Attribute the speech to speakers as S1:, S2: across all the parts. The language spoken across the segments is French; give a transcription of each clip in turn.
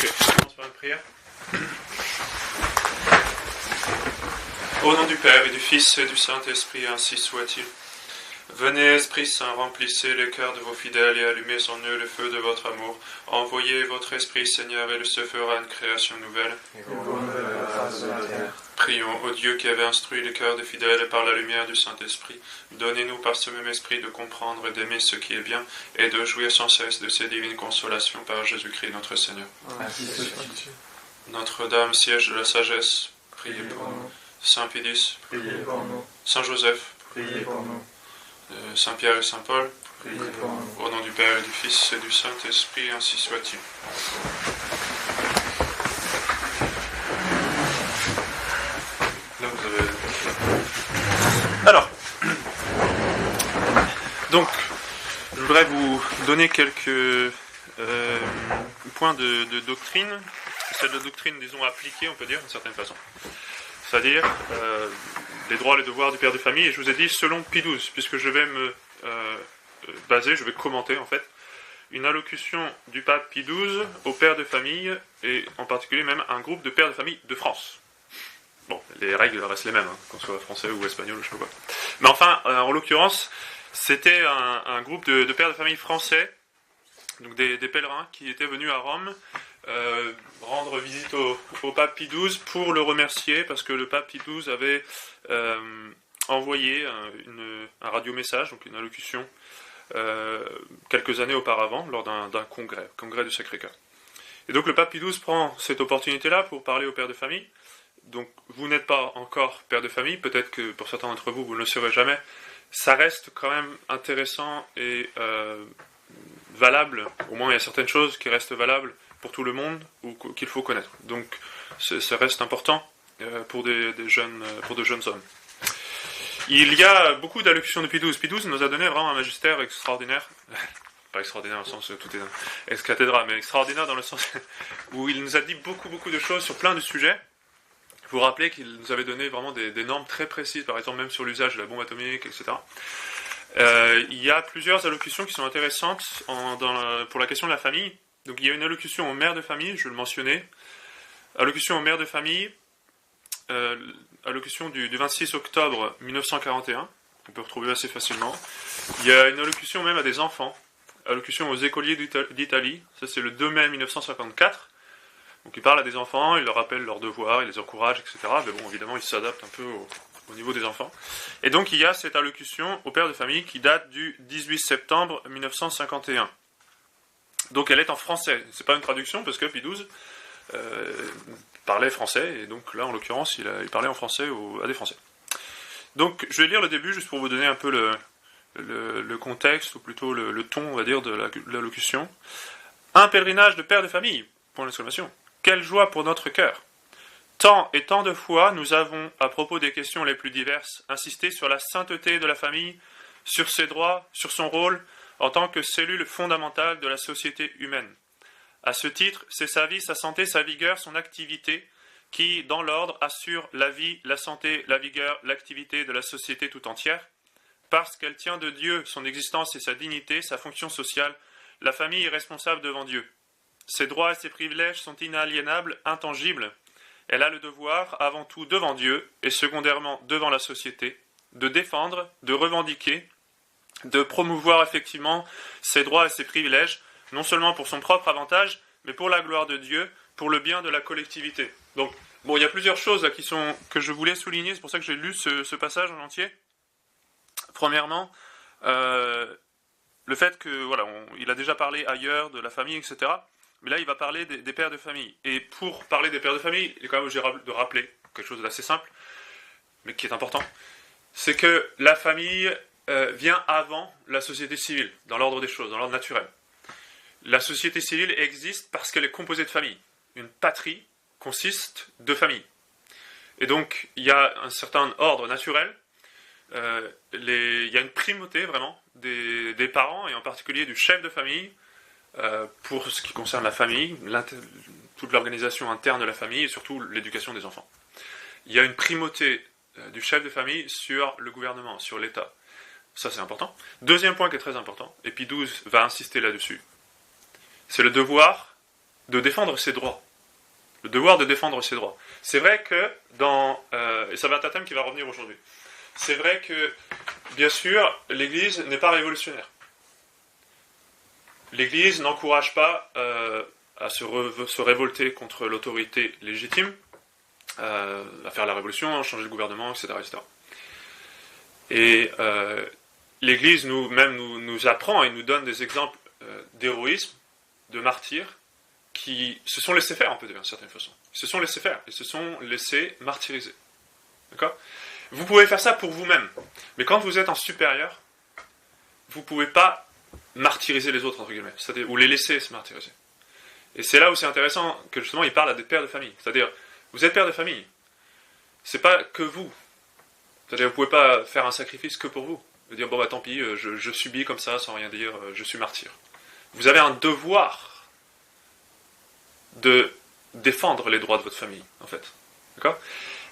S1: Ok, on commence par une prière. Au nom du Père et du Fils et du Saint-Esprit, ainsi soit-il. Venez, Esprit Saint, remplissez les cœurs de vos fidèles et allumez en eux le feu de votre amour. Envoyez votre Esprit, Seigneur, et il se fera une création nouvelle. Prions au Dieu qui avait instruit les cœurs des fidèles par la lumière du Saint-Esprit. Donnez-nous par ce même Esprit de comprendre et d'aimer ce qui est bien et de jouir sans cesse de ces divines consolations par Jésus-Christ notre Seigneur. Notre-Dame, siège de la sagesse, priez pour nous. Saint Pédis,
S2: priez pour nous.
S1: Saint Joseph,
S2: priez pour nous.
S1: Saint Pierre et Saint Paul,
S2: priez pour nous.
S1: au nom du Père et du Fils et du Saint-Esprit, ainsi soit-il. Là, vous avez... Alors, donc, je voudrais vous donner quelques points de doctrine. C'est de la doctrine, disons, appliquée, on peut dire, d'une certaine façon. C'est-à-dire les droits et les devoirs du père de famille, et je vous ai dit selon Pie XII, puisque je vais me je vais commenter en fait, une allocution du pape Pie XII au père de famille, et en particulier même un groupe de pères de famille de France. Bon, les règles restent les mêmes, hein, qu'on soit français ou espagnol, je sais pas quoi. Mais enfin, en l'occurrence, c'était un groupe de pères de famille français, donc des pèlerins qui étaient venus à Rome, rendre visite au pape Pie XII pour le remercier, parce que le pape Pie XII avait envoyé un radiomessage, donc une allocution, quelques années auparavant, lors d'un congrès du Sacré-Cœur. Et donc le pape Pie XII prend cette opportunité-là pour parler au père de famille. Donc vous n'êtes pas encore père de famille, peut-être que pour certains d'entre vous, vous ne le serez jamais. Ça reste quand même intéressant et valable, au moins il y a certaines choses qui restent valables pour tout le monde ou qu'il faut connaître. Donc ça reste important pour de jeunes hommes. Il y a beaucoup d'allocutions de Pie XII. Pie XII nous a donné vraiment un magistère extraordinaire. Pas extraordinaire dans le sens tout est ex cathedra, mais extraordinaire dans le sens où il nous a dit beaucoup de choses sur plein de sujets. Vous vous rappelez qu'il nous avait donné vraiment des normes très précises, par exemple même sur l'usage de la bombe atomique, etc. Il y a plusieurs allocutions qui sont intéressantes pour la question de la famille. Donc il y a une allocution aux mères de famille, je le mentionnais. Allocution aux mères de famille, allocution du 26 octobre 1941, qu'on peut retrouver assez facilement. Il y a une allocution même à des enfants, allocution aux écoliers d'Italie, ça c'est le 2 mai 1954. Donc il parle à des enfants, il leur rappelle leurs devoirs, il les encourage, etc. Mais bon, évidemment, il s'adapte un peu au niveau des enfants. Et donc il y a cette allocution au père de famille qui date du 18 septembre 1951. Donc elle est en français. C'est pas une traduction parce que Pie XII parlait français, et donc là en l'occurrence il parlait en français à des Français. Donc je vais lire le début juste pour vous donner un peu le contexte, ou plutôt le ton, on va dire, de l'allocution. Un pèlerinage de père de famille, point d'exclamation. Quelle joie pour notre cœur! Tant et tant de fois, nous avons, à propos des questions les plus diverses, insisté sur la sainteté de la famille, sur ses droits, sur son rôle, en tant que cellule fondamentale de la société humaine. À ce titre, c'est sa vie, sa santé, sa vigueur, son activité, qui, dans l'ordre, assure la vie, la santé, la vigueur, l'activité de la société tout entière. Parce qu'elle tient de Dieu son existence et sa dignité, sa fonction sociale, la famille est responsable devant Dieu. Ses droits et ses privilèges sont inaliénables, intangibles. Elle a le devoir, avant tout devant Dieu, et secondairement devant la société, de défendre, de revendiquer, de promouvoir effectivement ses droits et ses privilèges, non seulement pour son propre avantage, mais pour la gloire de Dieu, pour le bien de la collectivité. Donc, bon, il y a plusieurs choses là que je voulais souligner, c'est pour ça que j'ai lu ce passage en entier. Premièrement, le fait que, voilà, il a déjà parlé ailleurs de la famille, etc., mais là, il va parler des pères de famille. Et pour parler des pères de famille, il est quand même obligé de rappeler quelque chose d'assez simple, mais qui est important, c'est que la famille vient avant la société civile, dans l'ordre des choses, dans l'ordre naturel. La société civile existe parce qu'elle est composée de familles. Une patrie consiste de familles. Et donc, il y a un certain ordre naturel. Il y a une primauté, vraiment, des parents, et en particulier du chef de famille, pour ce qui concerne la famille, toute l'organisation interne de la famille et surtout l'éducation des enfants. Il y a une primauté du chef de famille sur le gouvernement, sur l'État. Ça, c'est important. Deuxième point qui est très important, et Pie XII va insister là-dessus, c'est le devoir de défendre ses droits. Le devoir de défendre ses droits. C'est vrai que et ça va être un thème qui va revenir aujourd'hui, c'est vrai que, bien sûr, l'Église n'est pas révolutionnaire. L'Église n'encourage pas à se révolter contre l'autorité légitime, à faire la révolution, à changer le gouvernement, etc. etc. Et l'Église nous apprend et nous donne des exemples d'héroïsme, de martyrs, qui se sont laissés faire, on peut dire, d'une certaine façon. Ils se sont laissés faire, ils se sont laissés martyriser. D'accord ? Vous pouvez faire ça pour vous-même, mais quand vous êtes en supérieur, vous ne pouvez pas martyriser les autres, entre guillemets, c'est-à-dire, ou les laisser se martyriser. Et c'est là où c'est intéressant que justement il parle à des pères de famille. C'est-à-dire, vous êtes père de famille, c'est pas que vous. C'est-à-dire, vous ne pouvez pas faire un sacrifice que pour vous. Vous dire, bon bah tant pis, je subis comme ça, sans rien dire, je suis martyr. Vous avez un devoir de défendre les droits de votre famille, en fait. D'accord ?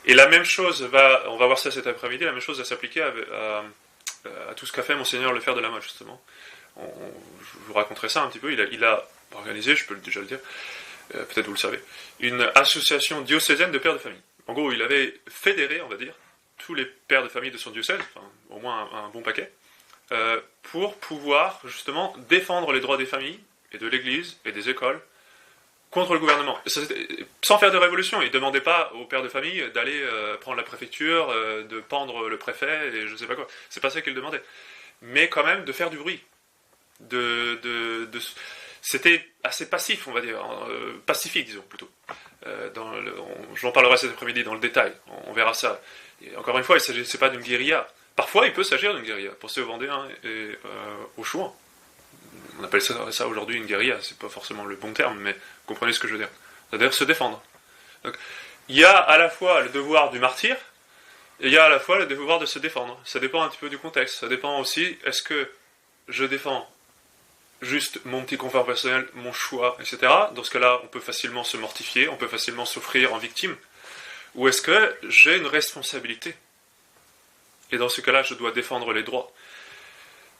S1: Et la même chose on va voir ça cet après-midi, la même chose va s'appliquer à tout ce qu'a fait Monseigneur Lefer de la Motte, justement. Je vous raconterai ça un petit peu. Il a organisé, je peux déjà le dire, peut-être vous le savez, une association diocésaine de pères de famille. En gros, il avait fédéré, on va dire, tous les pères de famille de son diocèse, enfin, au moins un bon paquet, pour pouvoir, justement, défendre les droits des familles, et de l'Église, et des écoles, contre le gouvernement. Sans faire de révolution. Il ne demandait pas aux pères de famille d'aller prendre la préfecture, de pendre le préfet, et je ne sais pas quoi. C'est pas ça qu'il demandait. Mais quand même de faire du bruit. C'était assez passif, on va dire. Pacifique, disons, plutôt. Je m'en parlerai cet après-midi dans le détail. On verra ça. Et encore une fois, il ne s'agissait pas d'une guérilla. Parfois, il peut s'agir d'une guérilla. Pensez aux Vendéens et aux Chouans. On appelle ça aujourd'hui une guérilla, c'est pas forcément le bon terme, mais vous comprenez ce que je veux dire. C'est-à-dire se défendre. Donc, il y a à la fois le devoir du martyr, et il y a à la fois le devoir de se défendre. Ça dépend un petit peu du contexte. Ça dépend aussi, est-ce que je défends juste mon petit confort personnel, mon choix, etc. Dans ce cas-là, on peut facilement se mortifier, on peut facilement s'offrir en victime. Ou est-ce que j'ai une responsabilité ? Et dans ce cas-là, je dois défendre les droits.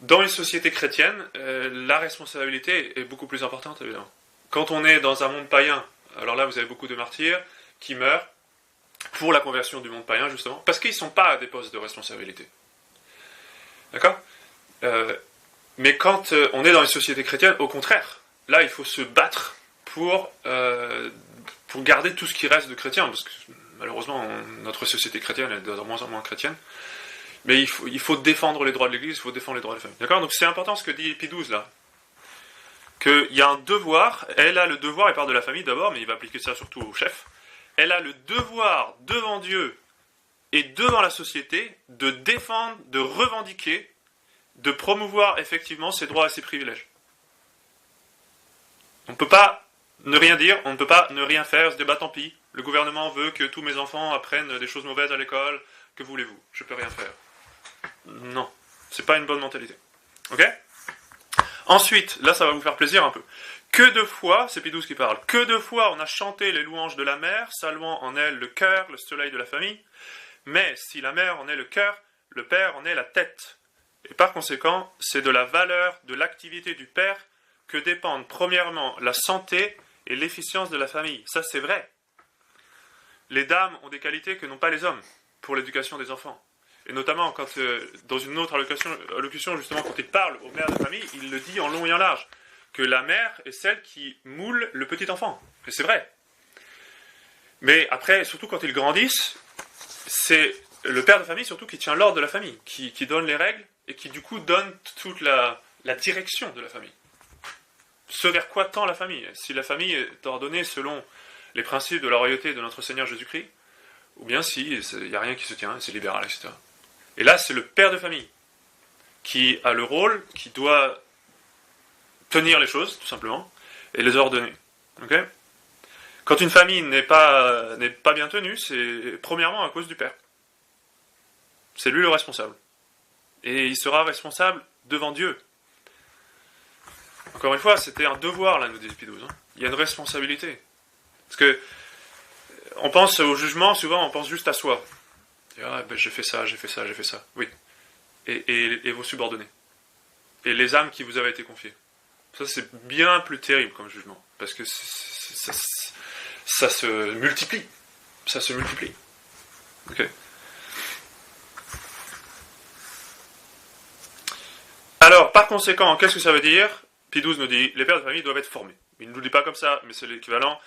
S1: Dans une société chrétienne, la responsabilité est beaucoup plus importante, évidemment. Quand on est dans un monde païen, alors là, vous avez beaucoup de martyrs qui meurent pour la conversion du monde païen, justement, parce qu'ils ne sont pas à des postes de responsabilité. D'accord ? Mais quand on est dans une société chrétienne, au contraire, là, il faut se battre pour garder tout ce qui reste de chrétien, parce que malheureusement, notre société chrétienne est de moins en moins chrétienne. Mais il faut défendre les droits de l'Église, il faut défendre les droits des familles. D'accord ? Donc c'est important ce que dit Pie XII là. Qu'il y a un devoir, elle a le devoir, elle parle de la famille d'abord, mais il va appliquer ça surtout au chef. Elle a le devoir devant Dieu et devant la société de défendre, de revendiquer, de promouvoir effectivement ses droits et ses privilèges. On ne peut pas ne rien dire, on ne peut pas ne rien faire, se dire bah tant pis, le gouvernement veut que tous mes enfants apprennent des choses mauvaises à l'école, que voulez-vous ? Je ne peux rien faire. Non, c'est pas une bonne mentalité. Ok ? Ensuite, là ça va vous faire plaisir un peu. Que de fois, c'est Pie XII qui parle, que de fois on a chanté les louanges de la mère, saluant en elle le cœur, le soleil de la famille, mais si la mère en est le cœur, le père en est la tête. Et par conséquent, c'est de la valeur de l'activité du père que dépendent premièrement la santé et l'efficience de la famille. Ça c'est vrai. Les dames ont des qualités que n'ont pas les hommes pour l'éducation des enfants. Et notamment, quand, dans une autre allocution, justement, quand il parle aux mères de famille, il le dit en long et en large, que la mère est celle qui moule le petit enfant. Et c'est vrai. Mais après, surtout quand ils grandissent, c'est le père de famille, surtout, qui tient l'ordre de la famille, qui donne les règles, et qui, du coup, donne toute la direction de la famille. Ce vers quoi tend la famille ? Si la famille est ordonnée selon les principes de la royauté de notre Seigneur Jésus-Christ, ou bien si il n'y a rien qui se tient, c'est libéral, etc. Et là, c'est le père de famille qui a le rôle, qui doit tenir les choses, tout simplement, et les ordonner. Okay ? Quand une famille n'est pas bien tenue, c'est premièrement à cause du père. C'est lui le responsable. Et il sera responsable devant Dieu. Encore une fois, c'était un devoir, là, nous dit Pie XII. Il y a une responsabilité. Parce que on pense au jugement, souvent on pense juste à soi. Ah, ben, j'ai fait ça. Oui. Et vos subordonnés. Et les âmes qui vous avaient été confiées. Ça, c'est bien plus terrible comme jugement, parce que ça se multiplie. Ça se multiplie. Ok. Alors, par conséquent, qu'est-ce que ça veut dire? Pie XII nous dit, les pères de famille doivent être formés. Il ne nous dit pas comme ça, mais c'est l'équivalent.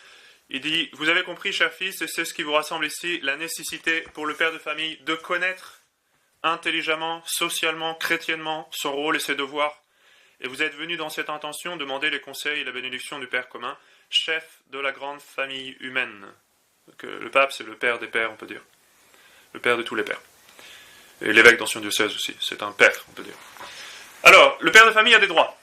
S1: Il dit, vous avez compris, chers fils, et c'est ce qui vous rassemble ici, la nécessité pour le père de famille de connaître intelligemment, socialement, chrétiennement, son rôle et ses devoirs. Et vous êtes venus dans cette intention demander les conseils et la bénédiction du Père commun, chef de la grande famille humaine. Donc, le pape, c'est le père des pères, on peut dire. Le père de tous les pères. Et l'évêque dans son diocèse aussi, c'est un père, on peut dire. Alors, le père de famille a des droits.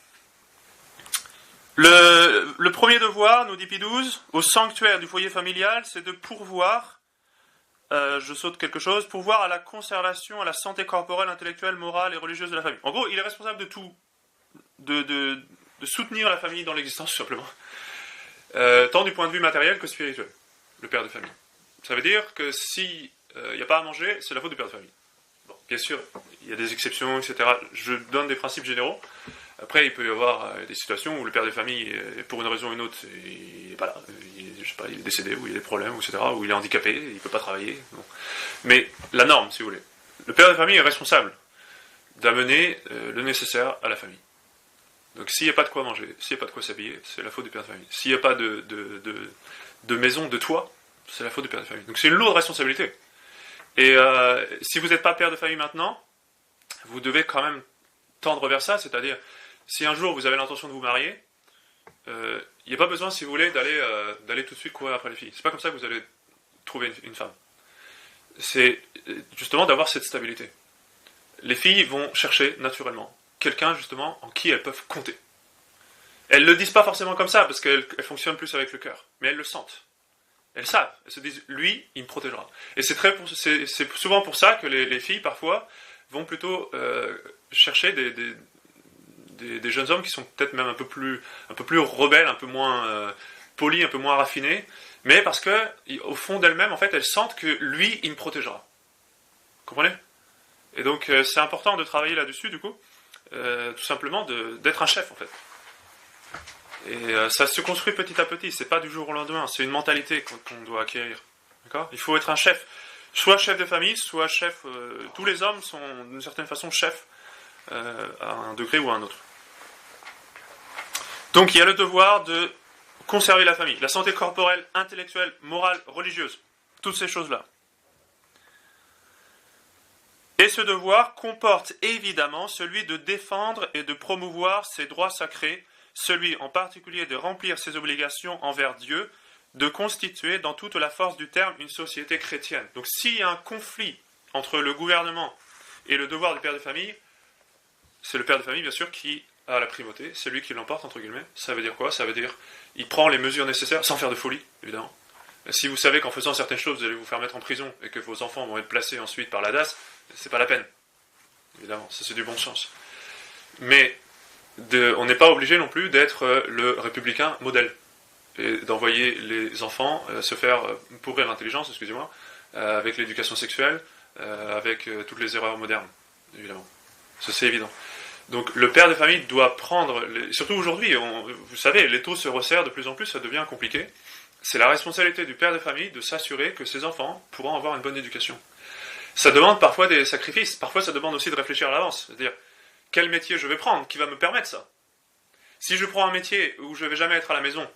S1: Le premier devoir, nous dit Pie XII, au sanctuaire du foyer familial, c'est de pourvoir, je saute quelque chose, pourvoir à la conservation, à la santé corporelle, intellectuelle, morale et religieuse de la famille. En gros, il est responsable de tout, de soutenir la famille dans l'existence, tout simplement. Tant du point de vue matériel que spirituel, le père de famille. Ça veut dire que s'il n'y a pas à manger, c'est la faute du père de famille. Bon, bien sûr, il y a des exceptions, etc. Je donne des principes généraux. Après, il peut y avoir des situations où le père de famille, pour une raison ou une autre, il n'est pas là. Je sais pas, il est décédé, ou il y a des problèmes, etc., ou il est handicapé, il ne peut pas travailler. Bon. Mais la norme, si vous voulez. Le père de famille est responsable d'amener le nécessaire à la famille. Donc s'il n'y a pas de quoi manger, s'il n'y a pas de quoi s'habiller, c'est la faute du père de famille. S'il n'y a pas de maison, de toit, c'est la faute du père de famille. Donc c'est une lourde responsabilité. Et si vous n'êtes pas père de famille maintenant, vous devez quand même tendre vers ça, c'est-à-dire, si un jour vous avez l'intention de vous marier, il n'y a pas besoin, si vous voulez, d'aller tout de suite courir après les filles. C'est pas comme ça que vous allez trouver une femme. C'est justement d'avoir cette stabilité. Les filles vont chercher naturellement quelqu'un, justement, en qui elles peuvent compter. Elles ne le disent pas forcément comme ça, parce qu'elles fonctionnent plus avec le cœur, mais elles le sentent. Elles savent, elles se disent, lui, il me protégera. Et c'est souvent pour ça que les filles, parfois, vont plutôt chercher des jeunes hommes qui sont peut-être même un peu plus rebelles, un peu moins polis, un peu moins raffinés, mais parce que, au fond d'elles-mêmes, en fait, elles sentent que lui, il me protégera. Vous comprenez? Et donc, c'est important de travailler là-dessus, du coup, tout simplement d'être un chef, en fait. Et ça se construit petit à petit, c'est pas du jour au lendemain, c'est une mentalité qu'on doit acquérir. D'accord? Il faut être un chef. Soit chef de famille, soit chef... tous les hommes sont, d'une certaine façon, chefs à un degré ou à un autre. Donc il y a le devoir de conserver la famille, la santé corporelle, intellectuelle, morale, religieuse. Toutes ces choses-là. Et ce devoir comporte évidemment celui de défendre et de promouvoir ses droits sacrés, celui en particulier de remplir ses obligations envers Dieu, de constituer dans toute la force du terme une société chrétienne. Donc s'il y a un conflit entre le gouvernement et le devoir du père de famille, c'est le père de famille bien sûr qui a la primauté, c'est lui qui l'emporte entre guillemets. Ça veut dire quoi? Ça veut dire il prend les mesures nécessaires, sans faire de folie évidemment. Si vous savez qu'en faisant certaines choses vous allez vous faire mettre en prison et que vos enfants vont être placés ensuite par la DAS, c'est pas la peine. Évidemment, ça c'est du bon sens. Mais on n'est pas obligé non plus d'être le républicain modèle et d'envoyer les enfants se faire pourrir l'intelligence, excusez-moi, avec l'éducation sexuelle, avec toutes les erreurs modernes, évidemment. Ça c'est évident. Donc le père de famille doit prendre, surtout aujourd'hui, vous savez, les taux se resserrent de plus en plus, ça devient compliqué. C'est la responsabilité du père de famille de s'assurer que ses enfants pourront avoir une bonne éducation. Ça demande parfois des sacrifices, parfois ça demande aussi de réfléchir à l'avance, c'est-à-dire quel métier je vais prendre qui va me permettre ça. Si je prends un métier où je ne vais jamais être à la maison,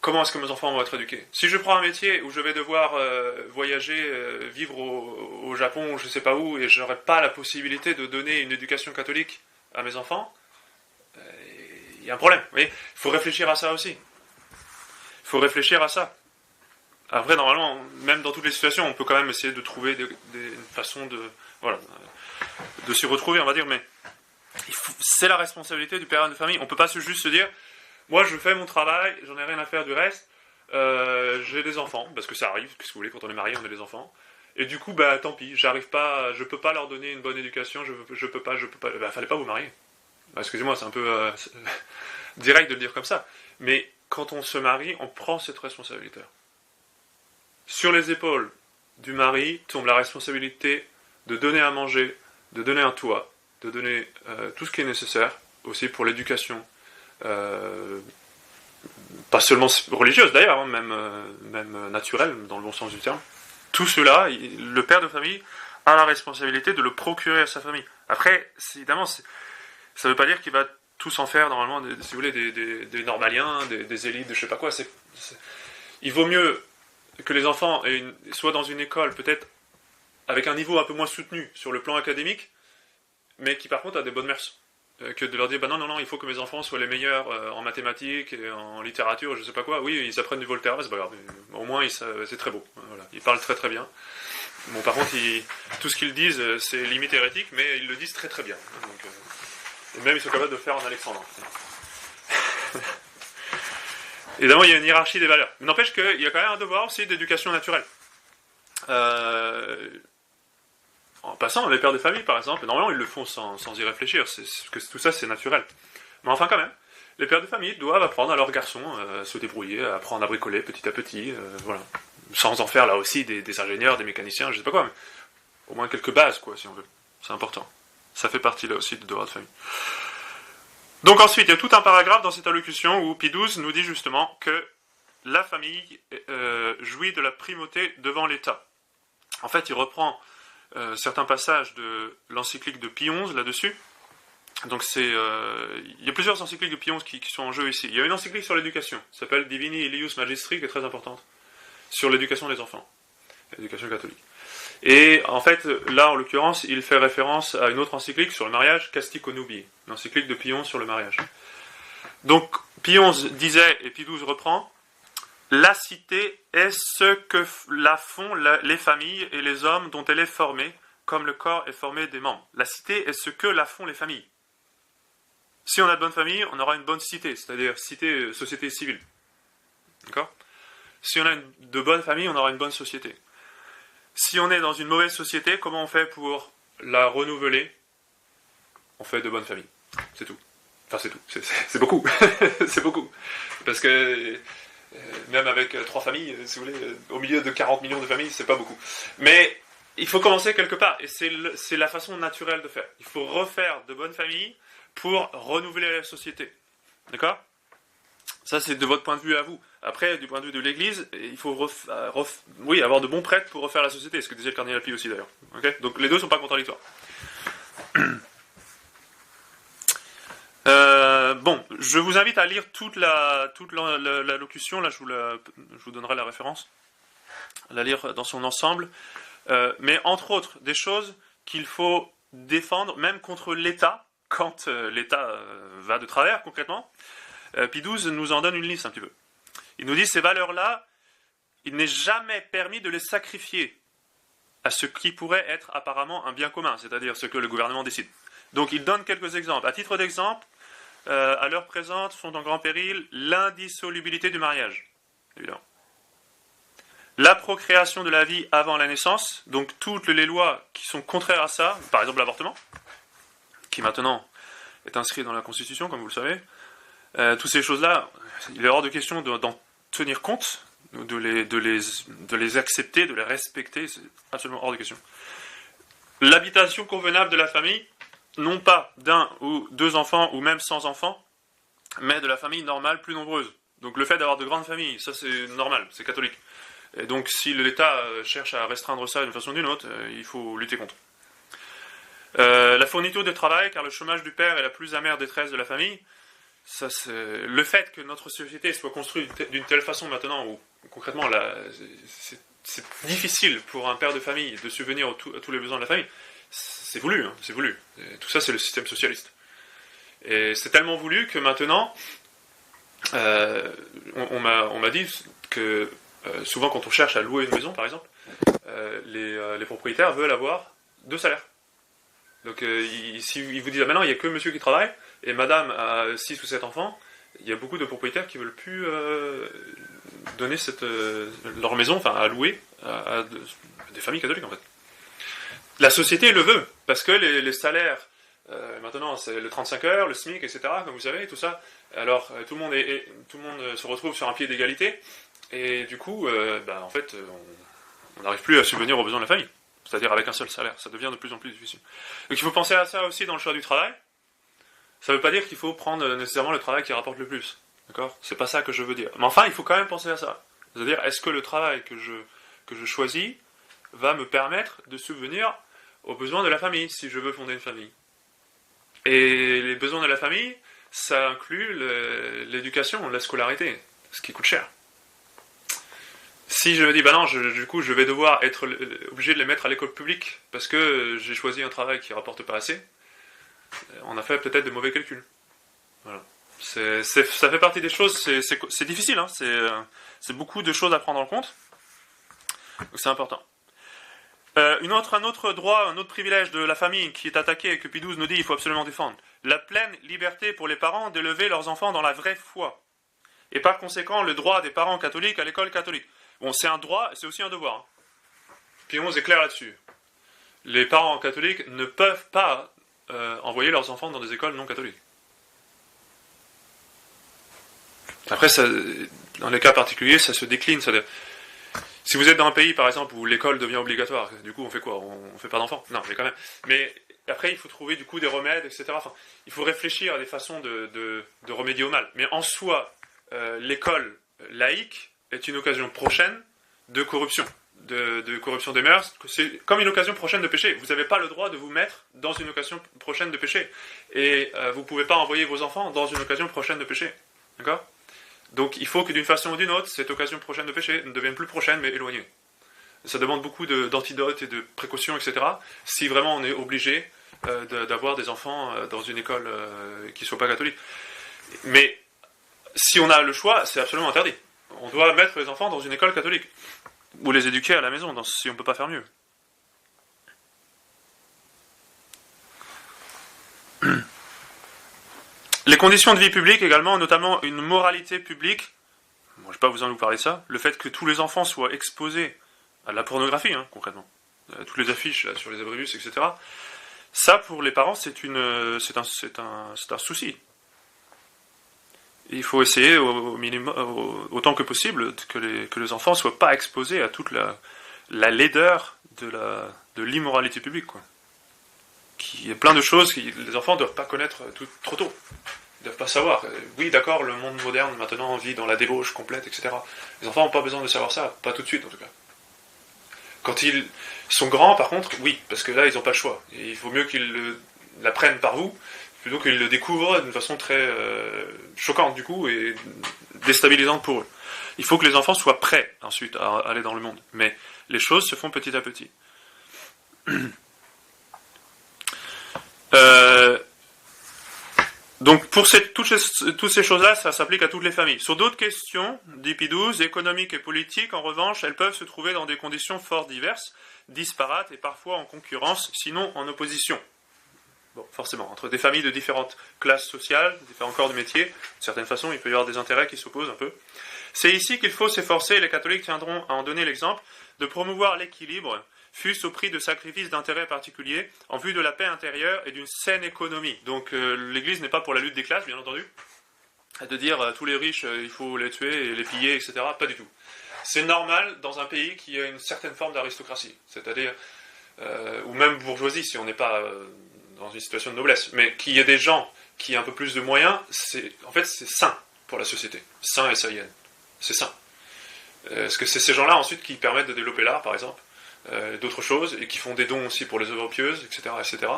S1: comment est-ce que mes enfants vont être éduqués? Si je prends un métier où je vais devoir voyager, vivre au Japon ou je ne sais pas où, et je n'aurai pas la possibilité de donner une éducation catholique à mes enfants, il y a un problème. Vous voyez, il faut réfléchir à ça aussi. Il faut réfléchir à ça. Après, normalement, même dans toutes les situations, on peut quand même essayer de trouver des façons de s'y retrouver, on va dire, mais c'est la responsabilité du père de famille. On ne peut pas juste se dire, moi je fais mon travail, j'en ai rien à faire du reste, j'ai des enfants, parce que ça arrive, qu'est-ce que vous voulez, quand on est marié, on a des enfants, et du coup, tant pis, j'arrive pas, je peux pas leur donner une bonne éducation, je peux pas, fallait pas vous marier. Excusez-moi, c'est un peu direct de le dire comme ça, mais quand on se marie, on prend cette responsabilité. Sur les épaules du mari tombe la responsabilité de donner à manger, de donner un toit, de donner tout ce qui est nécessaire aussi pour l'éducation. Pas seulement religieuse d'ailleurs, hein, même naturelle, dans le bon sens du terme. Tout cela, le père de famille a la responsabilité de le procurer à sa famille. Après, évidemment, ça ne veut pas dire qu'il va tous en faire, normalement, si vous voulez, des normaliens, des élites, de je sais pas quoi. Il vaut mieux que les enfants soient dans une école, peut-être avec un niveau un peu moins soutenu sur le plan académique, mais qui par contre a des bonnes mœurs. Que de leur dire, non, il faut que mes enfants soient les meilleurs en mathématiques, et en littérature, je sais pas quoi. Oui, ils apprennent du Voltaire, c'est pas grave. Au moins, c'est très beau. Voilà. Ils parlent très très bien. Bon, par contre, tout ce qu'ils disent, c'est limite hérétique, mais ils le disent très très bien. Donc, et même, ils sont capables de le faire en alexandrin. Évidemment, il y a une hiérarchie des valeurs. Mais n'empêche qu'il y a quand même un devoir aussi d'éducation naturelle. En passant, les pères de famille, par exemple, normalement, ils le font sans y réfléchir. Tout ça, c'est naturel. Mais enfin, quand même, les pères de famille doivent apprendre à leurs garçons à se débrouiller, à apprendre à bricoler petit à petit, voilà. Sans en faire, là aussi, des ingénieurs, des mécaniciens, je sais pas quoi, mais au moins quelques bases, quoi, si on veut. C'est important. Ça fait partie, là aussi, du devoir de famille. Donc ensuite, il y a tout un paragraphe dans cette allocution où Pie XII nous dit justement que la famille jouit de la primauté devant l'État. En fait, il reprend certains passages de l'encyclique de Pie XI là-dessus. Donc il y a plusieurs encycliques de Pie XI qui sont en jeu ici. Il y a une encyclique sur l'éducation, qui s'appelle Divini Ilius Magistri, qui est très importante, sur l'éducation des enfants, l'éducation catholique. Et en fait, là, en l'occurrence, il fait référence à une autre encyclique sur le mariage, Casti Connubii, l'encyclique de Pie XI sur le mariage. Donc, Pie XI disait, et Pie XII reprend, la cité est ce que la font les familles et les hommes dont elle est formée, comme le corps est formé des membres. La cité est ce que la font les familles. Si on a de bonnes familles, on aura une bonne cité, c'est-à-dire société civile. D'accord ? Si on a de bonnes familles, on aura une bonne société. Si on est dans une mauvaise société, comment on fait pour la renouveler ? On fait de bonnes familles. C'est tout. Enfin, c'est tout. C'est beaucoup. C'est beaucoup. Parce que même avec 3 familles, si vous voulez, au milieu de 40 millions de familles, c'est pas beaucoup. Mais il faut commencer quelque part. Et c'est la façon naturelle de faire. Il faut refaire de bonnes familles pour renouveler la société. D'accord ? Ça, c'est de votre point de vue à vous. Après, du point de vue de l'Église, il faut avoir de bons prêtres pour refaire la société, ce que disait le cardinal Pie aussi d'ailleurs. Okay ? Donc les deux ne sont pas contradictoires. Bon, je vous invite à lire toute l'allocution, là je vous donnerai la référence, à la lire dans son ensemble, mais entre autres, des choses qu'il faut défendre, même contre l'État, quand l'État va de travers concrètement. Pie XII nous en donne une liste un petit peu. Il nous dit, ces valeurs-là, il n'est jamais permis de les sacrifier à ce qui pourrait être apparemment un bien commun, c'est-à-dire ce que le gouvernement décide. Donc il donne quelques exemples. À titre d'exemple, à l'heure présente sont en grand péril l'indissolubilité du mariage, évidemment. La procréation de la vie avant la naissance, donc toutes les lois qui sont contraires à ça, par exemple l'avortement, qui maintenant est inscrit dans la Constitution, comme vous le savez, toutes ces choses-là, il est hors de question d'en tenir compte, de les accepter, de les respecter, c'est absolument hors de question. L'habitation convenable de la famille, non pas d'un ou 2 enfants, ou même sans enfants, mais de la famille normale plus nombreuse. Donc le fait d'avoir de grandes familles, ça c'est normal, c'est catholique. Et donc si l'État cherche à restreindre ça d'une façon ou d'une autre, il faut lutter contre. La fourniture de travail, car le chômage du père est la plus amère détresse de la famille. Ça, le fait que notre société soit construite d'une telle façon maintenant, où concrètement c'est difficile pour un père de famille de subvenir à tous les besoins de la famille, c'est voulu, hein, c'est voulu. Et tout ça, c'est le système socialiste. Et c'est tellement voulu que maintenant, on m'a dit que souvent quand on cherche à louer une maison, par exemple, les propriétaires veulent avoir 2 salaires. Donc si vous disent, maintenant il n'y a que monsieur qui travaille, et madame a 6 ou 7 enfants, il y a beaucoup de propriétaires qui ne veulent plus donner leur maison, enfin à louer à des familles catholiques en fait. La société le veut, parce que les salaires, maintenant c'est le 35 heures, le SMIC, etc., comme vous savez, tout ça, alors tout le monde se retrouve sur un pied d'égalité, et du coup, en fait, on n'arrive plus à subvenir aux besoins de la famille, c'est-à-dire avec un seul salaire, ça devient de plus en plus difficile. Donc il faut penser à ça aussi dans le choix du travail. Ça ne veut pas dire qu'il faut prendre nécessairement le travail qui rapporte le plus. D'accord ? C'est pas ça que je veux dire. Mais enfin, il faut quand même penser à ça. C'est-à-dire, est-ce que le travail que je choisis va me permettre de subvenir aux besoins de la famille, si je veux fonder une famille. Et les besoins de la famille, ça inclut l'éducation, la scolarité, ce qui coûte cher. Si je me dis, bah non, du coup, je vais devoir être obligé de les mettre à l'école publique parce que j'ai choisi un travail qui rapporte pas assez, on a fait peut-être de mauvais calculs. Voilà. Ça fait partie des choses, c'est difficile, hein, c'est beaucoup de choses à prendre en compte, donc c'est important. Un autre droit, un autre privilège de la famille qui est attaqué et que Pie XII nous dit il faut absolument défendre. La pleine liberté pour les parents d'élever leurs enfants dans la vraie foi. Et par conséquent, le droit des parents catholiques à l'école catholique. Bon, c'est un droit, c'est aussi un devoir. Hein. Pie XI est clair là-dessus. Les parents catholiques ne peuvent pas envoyer leurs enfants dans des écoles non catholiques. Après, ça, dans les cas particuliers, ça se décline. Si vous êtes dans un pays, par exemple, où l'école devient obligatoire, du coup, on fait quoi ? On fait pas d'enfants ? Non, mais quand même. Mais après, il faut trouver du coup des remèdes, etc. Enfin, il faut réfléchir à des façons de remédier au mal. Mais en soi, l'école laïque est une occasion prochaine de corruption, de corruption des mœurs. C'est comme une occasion prochaine de péché. Vous n'avez pas le droit de vous mettre dans une occasion prochaine de péché. Et vous ne pouvez pas envoyer vos enfants dans une occasion prochaine de péché. D'accord ? Donc il faut que d'une façon ou d'une autre, cette occasion prochaine de péché ne devienne plus prochaine, mais éloignée. Ça demande beaucoup d'antidotes et de précautions, etc. Si vraiment on est obligé d'avoir des enfants dans une école qui ne soit pas catholique. Mais si on a le choix, c'est absolument interdit. On doit mettre les enfants dans une école catholique. Ou les éduquer à la maison, si on ne peut pas faire mieux. Les conditions de vie publique également, notamment une moralité publique. Bon, je ne vais pas vous parler de ça. Le fait que tous les enfants soient exposés à la pornographie, hein, concrètement. Toutes les affiches là, sur les abribus, etc. Ça, pour les parents, c'est un souci. Il faut essayer au minimum, autant que possible, que les enfants ne soient pas exposés à toute la laideur de l'immoralité publique, quoi. Il y a plein de choses que les enfants ne doivent pas connaître trop tôt. Ils ne doivent pas savoir. Oui, d'accord, le monde moderne, maintenant, vit dans la débauche complète, etc. Les enfants n'ont pas besoin de savoir ça, pas tout de suite, en tout cas. Quand ils sont grands, par contre, oui, parce que là, ils n'ont pas le choix. Et il vaut mieux qu'ils l'apprennent par vous, plutôt qu'ils le découvrent d'une façon très choquante, du coup, et déstabilisante pour eux. Il faut que les enfants soient prêts, ensuite, à aller dans le monde. Mais les choses se font petit à petit. Donc pour toutes ces choses-là, ça s'applique à toutes les familles. Sur d'autres questions, dit Pie XII, économiques et politiques, en revanche, elles peuvent se trouver dans des conditions fort diverses, disparates et parfois en concurrence, sinon en opposition. Bon, forcément, entre des familles de différentes classes sociales, différents corps de métier, de certaines façons, il peut y avoir des intérêts qui s'opposent un peu. C'est ici qu'il faut s'efforcer, et les catholiques tiendront à en donner l'exemple, de promouvoir l'équilibre, fût-ce au prix de sacrifices d'intérêts particuliers, en vue de la paix intérieure et d'une saine économie. Donc l'Église n'est pas pour la lutte des classes, bien entendu, de dire tous les riches, il faut les tuer et les piller, etc. Pas du tout. C'est normal dans un pays qui a une certaine forme d'aristocratie, c'est-à-dire, ou même bourgeoisie, si on n'est pas dans une situation de noblesse, mais qu'il y ait des gens qui ont un peu plus de moyens, en fait c'est sain pour la société, sain et saïen, c'est sain. Parce que c'est ces gens-là ensuite qui permettent de développer l'art, par exemple, d'autres choses, et qui font des dons aussi pour les œuvres pieuses, etc. etc.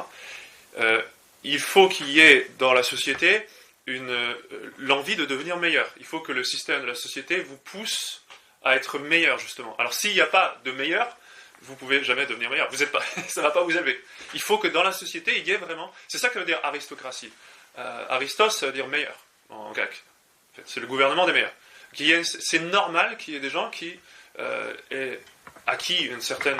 S1: Il faut qu'il y ait dans la société l'envie de devenir meilleur. Il faut que le système de la société vous pousse à être meilleur, justement. Alors s'il n'y a pas de meilleur, vous ne pouvez jamais devenir meilleur. Ça ne va pas vous élever. Il faut que dans la société, il y ait vraiment... C'est ça que veut dire aristocratie. Aristos, ça veut dire meilleur, en grec. En fait, c'est le gouvernement des meilleurs. C'est normal qu'il y ait des gens qui aient acquis une certaine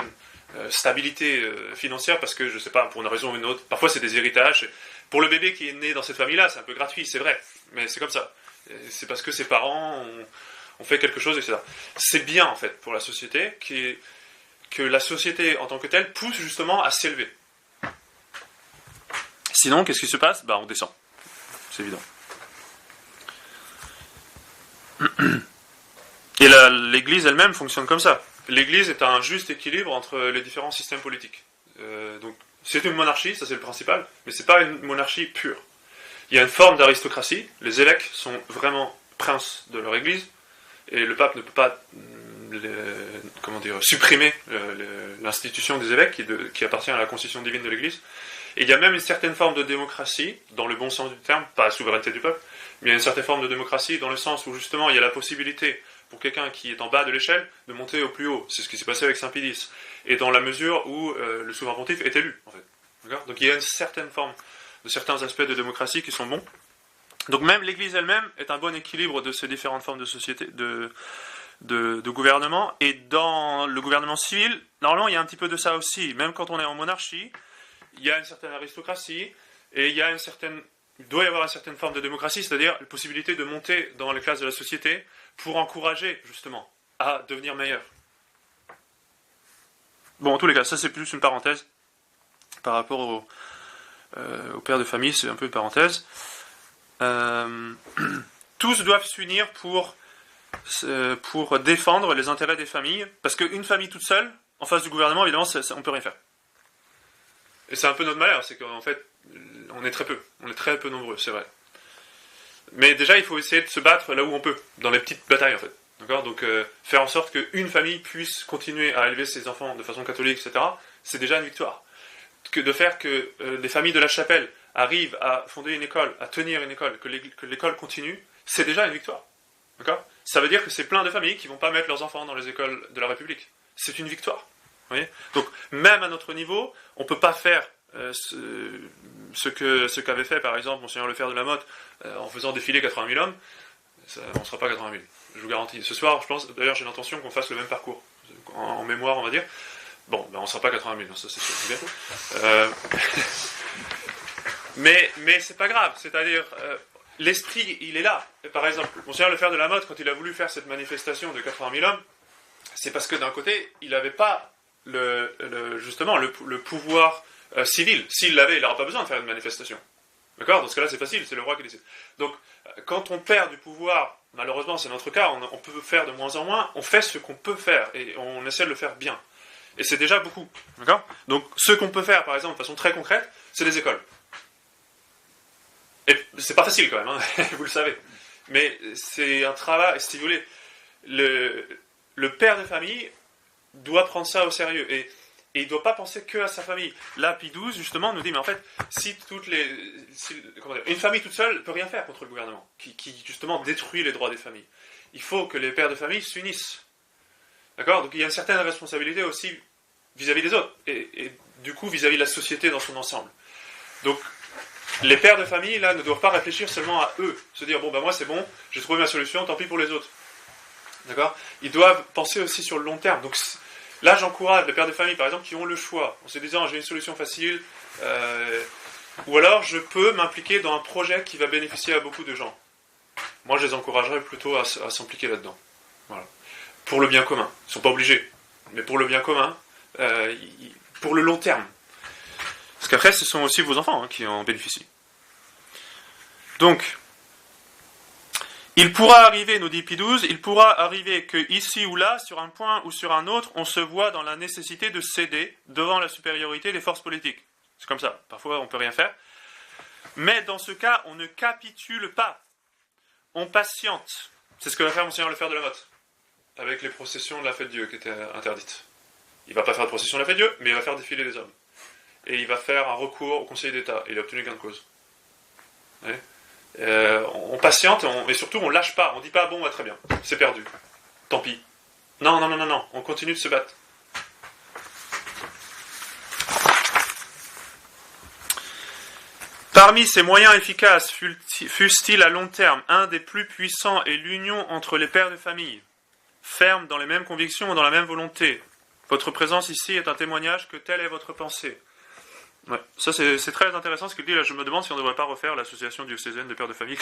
S1: stabilité financière, parce que, je ne sais pas, pour une raison ou une autre, parfois c'est des héritages. Pour le bébé qui est né dans cette famille-là, c'est un peu gratuit, c'est vrai, mais c'est comme ça. C'est parce que ses parents ont fait quelque chose, etc. C'est bien, en fait, pour la société, que la société, en tant que telle, pousse justement à s'élever. Sinon, qu'est-ce qui se passe ? On descend. C'est évident. Et l'Église elle-même fonctionne comme ça. L'Église est un juste équilibre entre les différents systèmes politiques. Donc, c'est une monarchie, ça c'est le principal, mais c'est pas une monarchie pure. il y a une forme d'aristocratie. Les évêques sont vraiment princes de leur église, et le pape ne peut pas supprimer l'institution des évêques qui appartient à la constitution divine de l'église. Et il y a même une certaine forme de démocratie, dans le bon sens du terme, pas la souveraineté du peuple, mais il y a une certaine forme de démocratie dans le sens où justement il y a la possibilité pour quelqu'un qui est en bas de l'échelle de monter au plus haut. C'est ce qui s'est passé avec Saint Pie X. Et dans la mesure où le souverain pontife est élu, en fait. D'accord ? Donc il y a une certaine forme de certains aspects de démocratie qui sont bons. Donc même l'Église elle-même est un bon équilibre de ces différentes formes de société, de gouvernement. Et dans le gouvernement civil, normalement il y a un petit peu de ça aussi. Même quand on est en monarchie, il y a une certaine aristocratie et il doit y avoir une certaine forme de démocratie, c'est-à-dire la possibilité de monter dans les classes de la société pour encourager justement à devenir meilleur. Bon, en tous les cas, ça c'est plus une parenthèse par rapport au père de famille, c'est un peu une parenthèse. Tous doivent s'unir pour défendre les intérêts des familles, parce qu'une famille toute seule, en face du gouvernement, évidemment, on ne peut rien faire. Et c'est un peu notre malheur, c'est qu'en fait, on est très peu nombreux, c'est vrai. Mais déjà, il faut essayer de se battre là où on peut, dans les petites batailles, en fait. D'accord ? Donc, faire en sorte qu'une famille puisse continuer à élever ses enfants de façon catholique, etc., c'est déjà une victoire. De faire que les familles de la chapelle arrivent à fonder une école, à tenir une école, que l'école continue, c'est déjà une victoire. D'accord ? Ça veut dire que c'est plein de familles qui ne vont pas mettre leurs enfants dans les écoles de la République. C'est une victoire. Vous voyez ? Donc, même à notre niveau, on ne peut pas faire ce qu'avait fait, par exemple, Monseigneur Lefebvre de la Motte, en faisant défiler 80 000 hommes. On ne sera pas 80 000, je vous garantis. Ce soir, je pense, d'ailleurs, j'ai l'intention qu'on fasse le même parcours, en mémoire, on va dire. Bon, ben on ne sera pas 80 000, ça c'est sûr. Mais c'est pas grave, c'est-à-dire, l'esprit, il est là. Par exemple, Monseigneur Lefebvre de la Motte, quand il a voulu faire cette manifestation de 80 000 hommes, c'est parce que d'un côté, il n'avait pas justement le pouvoir civil. S'il l'avait, il n'aura pas besoin de faire une manifestation. D'accord ? Dans ce cas-là, c'est facile, c'est le roi qui décide. Donc, quand on perd du pouvoir, malheureusement, c'est notre cas, on peut faire de moins en moins, on fait ce qu'on peut faire, et on essaie de le faire bien. Et c'est déjà beaucoup. D'accord ? Donc, ce qu'on peut faire, par exemple, de façon très concrète, c'est les écoles. Et c'est pas facile, quand même, hein, vous le savez. Mais c'est un travail, si vous voulez, le père de famille doit prendre ça au sérieux, et il ne doit pas penser que à sa famille. Là, Pie XII, justement, nous dit, mais en fait, une famille toute seule ne peut rien faire contre le gouvernement, qui justement détruit les droits des familles. Il faut que les pères de famille s'unissent. D'accord ? Donc il y a une certaine responsabilité aussi vis-à-vis des autres, et du coup vis-à-vis de la société dans son ensemble. Donc les pères de famille, là, ne doivent pas réfléchir seulement à eux, se dire, bon, ben moi c'est bon, j'ai trouvé ma solution, tant pis pour les autres. D'accord ? Ils doivent penser aussi sur le long terme. Donc là, j'encourage les pères de famille, par exemple, qui ont le choix, en se disant, j'ai une solution facile, ou alors je peux m'impliquer dans un projet qui va bénéficier à beaucoup de gens. Moi, je les encouragerais plutôt à s'impliquer là-dedans. Voilà. Pour le bien commun. Ils ne sont pas obligés, mais pour le bien commun, pour le long terme. Parce qu'après, ce sont aussi vos enfants qui en bénéficient. Donc, il pourra arriver, nous dit Pie XII, il pourra arriver que ici ou là, sur un point ou sur un autre, on se voit dans la nécessité de céder devant la supériorité des forces politiques. C'est comme ça. Parfois, on ne peut rien faire. Mais dans ce cas, on ne capitule pas. On patiente. C'est ce que va faire Monseigneur Lefebvre de la Motte, avec les processions de la fête Dieu qui étaient interdites. Il ne va pas faire de procession de la fête Dieu, mais il va faire défiler les hommes. Et il va faire un recours au Conseil d'État. Et il a obtenu gain de cause. On patiente, et surtout on ne lâche pas. On ne dit pas, bon, bah, très bien, c'est perdu. Tant pis. Non, on continue de se battre. Parmi ces moyens efficaces, fût-il à long terme, un des plus puissants est l'union entre les pères de famille, fermes dans les mêmes convictions et dans la même volonté. Votre présence ici est un témoignage que telle est votre pensée. Ouais, ça c'est très intéressant ce qu'il dit. Là, je me demande si on ne devrait pas refaire l'association diocésaine de pères de famille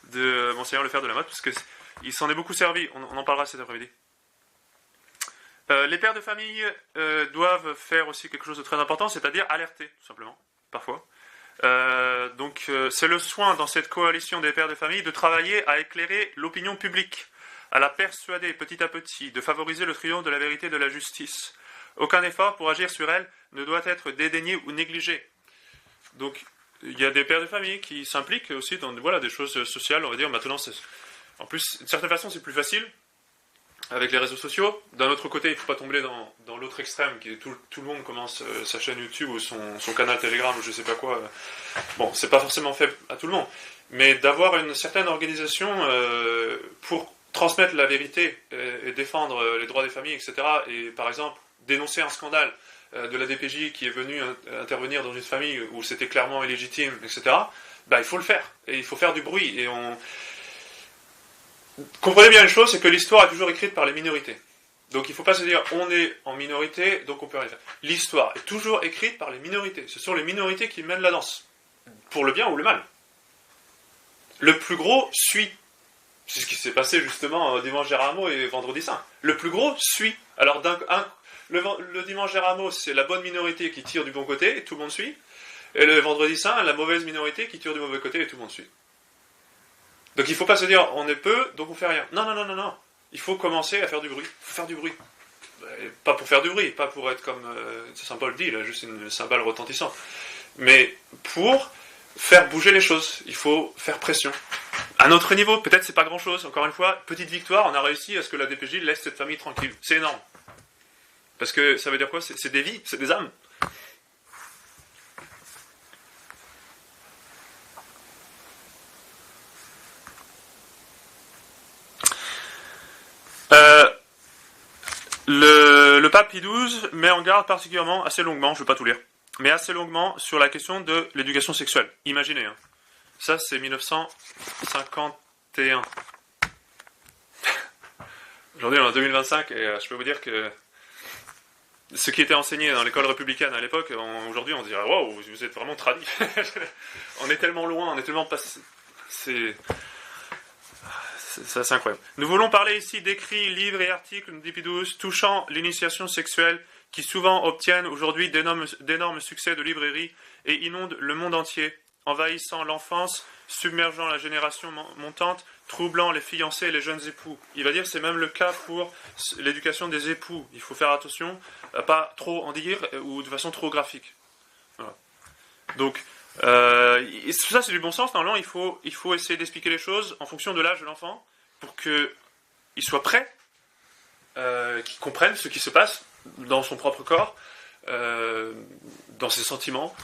S1: de Monseigneur Lefebvre de la Motte, parce qu'il s'en est beaucoup servi. On en parlera cet après-midi. Les pères de famille doivent faire aussi quelque chose de très important, c'est-à-dire alerter, tout simplement, parfois. Donc c'est le soin dans cette coalition des pères de famille de travailler à éclairer l'opinion publique, à la persuader petit à petit, de favoriser le triomphe de la vérité et de la justice. Aucun effort pour agir sur elle ne doit être dédaigné ou négligé. Donc il y a des pères de famille qui s'impliquent aussi dans voilà, des choses sociales, on va dire. Maintenant, en plus, d'une certaine façon, c'est plus facile avec les réseaux sociaux. D'un autre côté, il ne faut pas tomber dans l'autre extrême, qui est tout le monde commence sa chaîne YouTube ou son canal Telegram ou je sais pas quoi. Bon, c'est pas forcément fait à tout le monde, mais d'avoir une certaine organisation pour transmettre la vérité et défendre les droits des familles, etc. Et par exemple, dénoncer un scandale de la DPJ qui est venu intervenir dans une famille où c'était clairement illégitime, etc. Bah, il faut le faire. Et il faut faire du bruit. Et comprenez bien une chose, c'est que l'histoire est toujours écrite par les minorités. Donc il ne faut pas se dire on est en minorité, donc on peut rien faire. L'histoire est toujours écrite par les minorités. Ce sont les minorités qui mènent la danse. Pour le bien ou le mal. Le plus gros suit. C'est ce qui s'est passé justement dimanche des Rameaux et vendredi saint. Le plus gros suit. Alors le dimanche des Rameaux, c'est la bonne minorité qui tire du bon côté et tout le monde suit. Et le vendredi saint, la mauvaise minorité qui tire du mauvais côté et tout le monde suit. Donc il ne faut pas se dire on est peu, donc on fait rien. Non, non, non, non, non. Il faut commencer à faire du bruit. Il faut faire du bruit. Pas pour faire du bruit, pas pour être comme Saint Paul dit, là, juste une cymbale retentissante. Mais pour faire bouger les choses. Il faut faire pression. À notre niveau, peut-être c'est pas grand-chose. Encore une fois, petite victoire, on a réussi à ce que la DPJ laisse cette famille tranquille. C'est énorme. Parce que ça veut dire quoi ? C'est des vies, c'est des âmes. Le pape Pie XII met en garde particulièrement, assez longuement, je ne vais pas tout lire, mais assez longuement sur la question de l'éducation sexuelle. Imaginez, hein. Ça c'est 1951. Aujourd'hui on est en 2025 et je peux vous dire que ce qui était enseigné dans l'école républicaine à l'époque, aujourd'hui on se dirait waouh, vous êtes vraiment tradis. On est tellement loin, on est tellement passé. C'est incroyable. Nous voulons parler ici d'écrits, livres et articles de Pie XII touchant l'initiation sexuelle qui souvent obtiennent aujourd'hui d'énormes succès de librairie et inondent le monde entier, envahissant l'enfance, submergeant la génération montante, troublant les fiancés et les jeunes époux. Il va dire que c'est même le cas pour l'éducation des époux. Il faut faire attention à pas trop en dire ou de façon trop graphique. Voilà. Donc, ça c'est du bon sens. Normalement, il faut essayer d'expliquer les choses en fonction de l'âge de l'enfant pour qu'il soit prêt, qu'il comprenne ce qui se passe dans son propre corps, dans ses sentiments,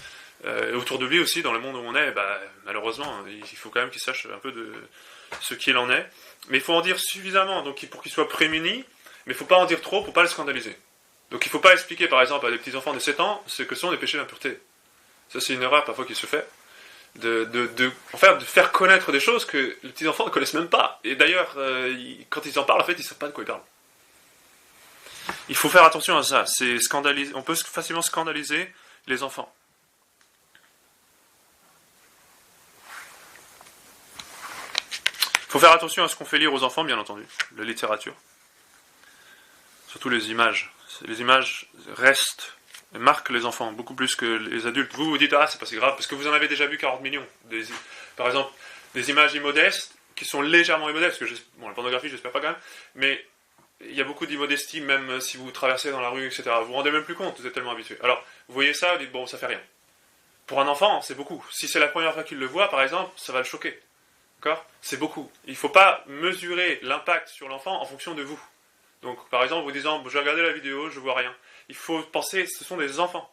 S1: et autour de lui aussi, dans le monde où on est. Malheureusement, il faut quand même qu'il sache un peu de ce qu'il en est. Mais il faut en dire suffisamment donc, pour qu'il soit prémuni, mais il ne faut pas en dire trop pour ne pas le scandaliser. Donc il ne faut pas expliquer par exemple à des petits enfants de 7 ans ce que sont les péchés d'impureté. Ça, c'est une erreur parfois qui se fait, de faire connaître des choses que les petits-enfants ne connaissent même pas. Et d'ailleurs, quand ils en parlent, en fait, ils ne savent pas de quoi ils parlent. Il faut faire attention à ça. On peut facilement scandaliser les enfants. Il faut faire attention à ce qu'on fait lire aux enfants, bien entendu, la littérature. Surtout les images. Les images restent... marque les enfants, beaucoup plus que les adultes. Vous vous dites, c'est pas si grave, parce que vous en avez déjà vu 40 millions. Par exemple, des images immodestes, qui sont légèrement immodestes, parce que la pornographie, j'espère pas quand même, mais il y a beaucoup d'immodestie, même si vous traversez dans la rue, etc. Vous vous rendez même plus compte, vous êtes tellement habitué. Alors, vous voyez ça, vous dites, bon, ça fait rien. Pour un enfant, c'est beaucoup. Si c'est la première fois qu'il le voit, par exemple, ça va le choquer. D'accord ? C'est beaucoup. Il ne faut pas mesurer l'impact sur l'enfant en fonction de vous. Donc, par exemple, vous disant, je vais regarder la vidéo, je vois rien. Il faut penser, ce sont des enfants.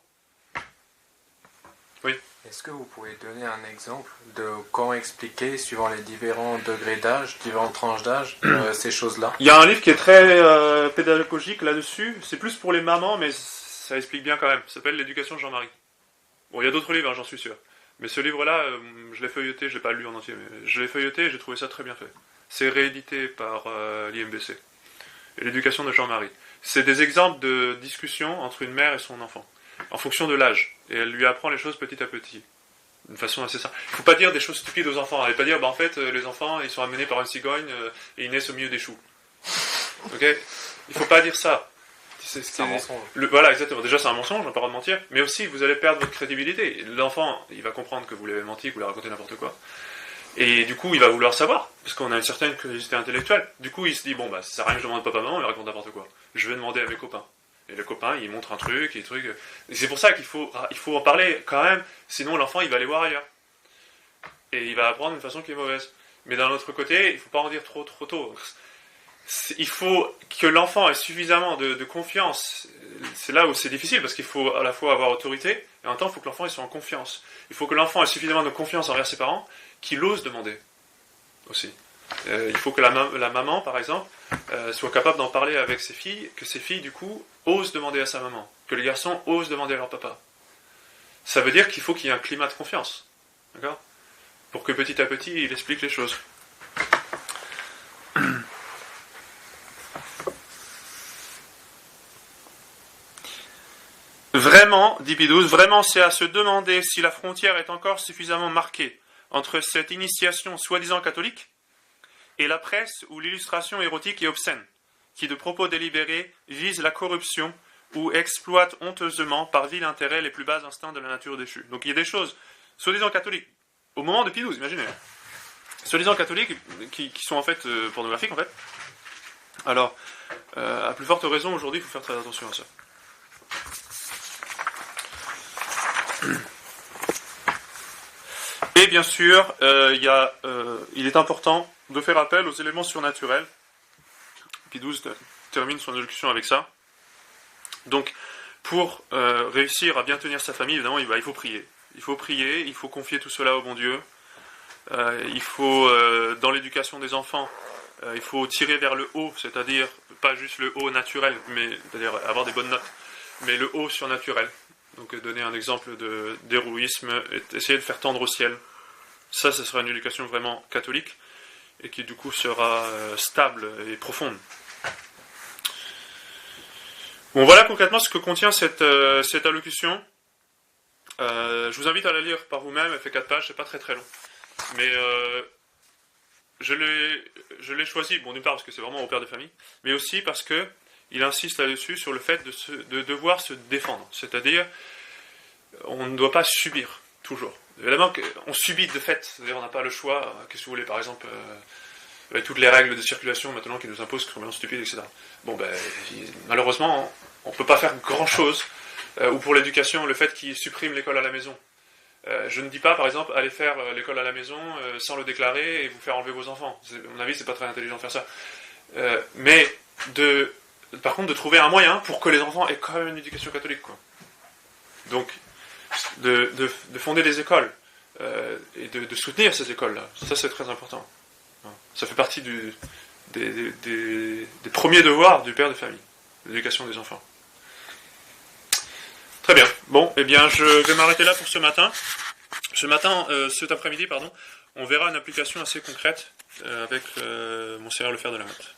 S1: Oui.
S2: Est-ce que vous pouvez donner un exemple de comment expliquer, suivant les différents degrés d'âge, différentes tranches d'âge, ces choses-là ?
S1: Il y a un livre qui est très pédagogique là-dessus. C'est plus pour les mamans, mais ça explique bien quand même. Ça s'appelle L'éducation de Jean-Marie. Bon, il y a d'autres livres, j'en suis sûr. Mais ce livre-là, je l'ai feuilleté, je l'ai pas lu en entier, mais je l'ai feuilleté et j'ai trouvé ça très bien fait. C'est réédité par l'IMBC. Et L'éducation de Jean-Marie. C'est des exemples de discussion entre une mère et son enfant, en fonction de l'âge. Et elle lui apprend les choses petit à petit, d'une façon assez simple. Il ne faut pas dire des choses stupides aux enfants. Elle ne va pas dire, en fait, les enfants, ils sont amenés par une cigogne et ils naissent au milieu des choux. Ok ? Il ne faut pas dire ça.
S2: C'est un mensonge.
S1: Voilà, exactement. Déjà, c'est un mensonge, on n'a pas le droit de mentir. Mais aussi, vous allez perdre votre crédibilité. L'enfant, il va comprendre que vous l'avez menti, que vous l'avez raconté n'importe quoi. Et du coup, il va vouloir savoir, parce qu'on a une certaine curiosité intellectuelle. Du coup, il se dit, ça sert à rien que je demande papa-maman, il raconte n'importe quoi. Je vais demander à mes copains. Et le copain, il montre un truc, et truc. Et c'est pour ça qu'il faut en parler quand même, sinon l'enfant, il va aller voir ailleurs. Et il va apprendre d'une façon qui est mauvaise. Mais d'un autre côté, il ne faut pas en dire trop tôt. Il faut que l'enfant ait suffisamment de confiance. C'est là où c'est difficile, parce qu'il faut à la fois avoir autorité, et en même temps, il faut que l'enfant il soit en confiance. Il faut que l'enfant ait suffisamment de confiance envers ses parents, qu'il ose demander aussi. Il faut que la maman, par exemple, soit capable d'en parler avec ses filles, que ses filles, du coup, osent demander à sa maman, que les garçons osent demander à leur papa. Ça veut dire qu'il faut qu'il y ait un climat de confiance. D'accord ? Pour que petit à petit, il explique les choses. Vraiment, dit Pie XII, vraiment c'est à se demander si la frontière est encore suffisamment marquée entre cette initiation soi-disant catholique et la presse ou l'illustration érotique et obscène, qui de propos délibérés vise la corruption ou exploite honteusement par vil intérêt les plus bas instincts de la nature déchue. Donc il y a des choses soi-disant catholiques, au moment de Pie XII, imaginez, soi-disant catholiques qui sont en fait pornographiques en fait. Alors, à plus forte raison aujourd'hui, il faut faire très attention à ça. Et bien sûr, il est important de faire appel aux éléments surnaturels. Pie XII termine son allocution avec ça. Donc, pour réussir à bien tenir sa famille, évidemment, il faut prier. Il faut prier, il faut confier tout cela au bon Dieu. Il faut, dans l'éducation des enfants, il faut tirer vers le haut, c'est-à-dire pas juste le haut naturel, mais c'est-à-dire avoir des bonnes notes, mais le haut surnaturel. Donc donner un exemple d'héroïsme, essayer de faire tendre au ciel. Ça, ce sera une éducation vraiment catholique, et qui du coup sera stable et profonde. Bon, voilà concrètement ce que contient cette allocution. Je vous invite à la lire par vous-même, elle fait 4 pages, c'est pas très long. Mais je l'ai choisi, bon d'une part parce que c'est vraiment au père de famille, mais aussi parce que il insiste là-dessus sur le fait de devoir se défendre. C'est-à-dire, on ne doit pas subir, toujours. Évidemment, on subit de fait, c'est-à-dire on n'a pas le choix. Qu'est-ce que vous voulez, par exemple, avec toutes les règles de circulation maintenant qui nous imposent, qui sont vraiment stupides, etc. Bon, malheureusement, on ne peut pas faire grand-chose. Ou pour l'éducation, le fait qu'ils suppriment l'école à la maison. Je ne dis pas, par exemple, aller faire l'école à la maison sans le déclarer et vous faire enlever vos enfants. À mon avis, c'est pas très intelligent de faire ça. Mais par contre, de trouver un moyen pour que les enfants aient quand même une éducation catholique, quoi. Donc, de fonder des écoles et de soutenir ces écoles-là. Ça, c'est très important. Ça fait partie des premiers devoirs du père de famille, l'éducation des enfants. Très bien. Bon, eh bien, je vais m'arrêter là pour ce matin. Cet après-midi, on verra une application assez concrète avec Monseigneur Lefebvre de la Motte.